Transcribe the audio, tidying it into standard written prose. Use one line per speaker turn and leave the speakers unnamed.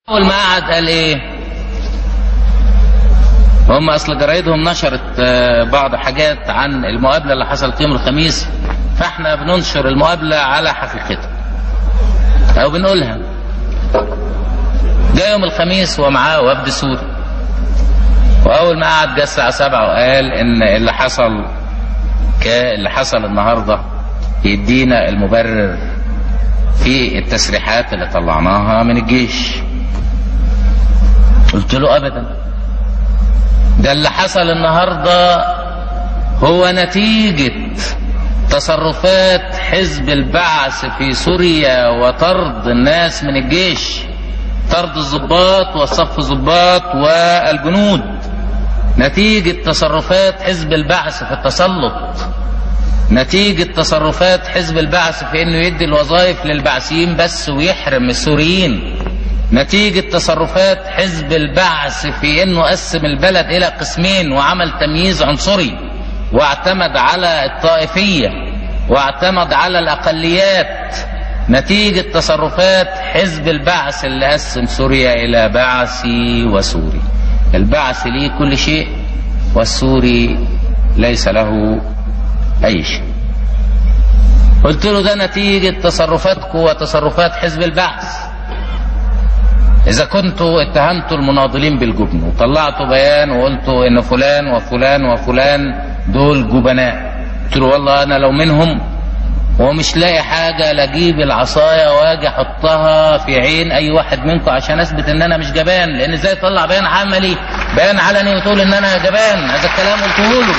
اول ما قعد قال ايه؟ هم اصل جرايدهم نشرت بعض حاجات عن المقابله اللي حصلت يوم الخميس، فاحنا بننشر المقابله على حقيقتها او بنقولها. جاء يوم الخميس ومعاه وفد سوري، واول ما قعد جه الساعه 7 وقال ان اللي حصل النهارده يدينا المبرر في التسريحات اللي طلعناها من الجيش. قلت له ابدا، ده اللي حصل النهارده هو نتيجة تصرفات حزب البعث في سوريا وطرد الناس من الجيش، طرد الضباط والصف الضباط والجنود، نتيجة تصرفات حزب البعث في التسلط، نتيجة تصرفات حزب البعث في انه يدي الوظائف للبعثيين بس ويحرم السوريين، نتيجة تصرفات حزب البعث في انه قسم البلد الى قسمين وعمل تمييز عنصري واعتمد على الطائفية واعتمد على الاقليات، نتيجة تصرفات حزب البعث اللي قسم سوريا الى بعثي وسوري. البعث ليه كل شيء والسوري ليس له اي شيء. قلت له ده نتيجة تصرفاتكم وتصرفات حزب البعث. إذا كنتوا اتهمتوا المناضلين بالجبن وطلعتوا بيان وقلتوا إن فلان وفلان وفلان دول جبناء، قلت له والله أنا لو منهم ومش لاقي حاجة لاجيب العصاية واجي أحطها في عين أي واحد منكم عشان أثبت إن أنا مش جبان، لأن إزاي تطلع بيان عملي بيان علني وتقول إن أنا جبان؟ هذا الكلام قلته له.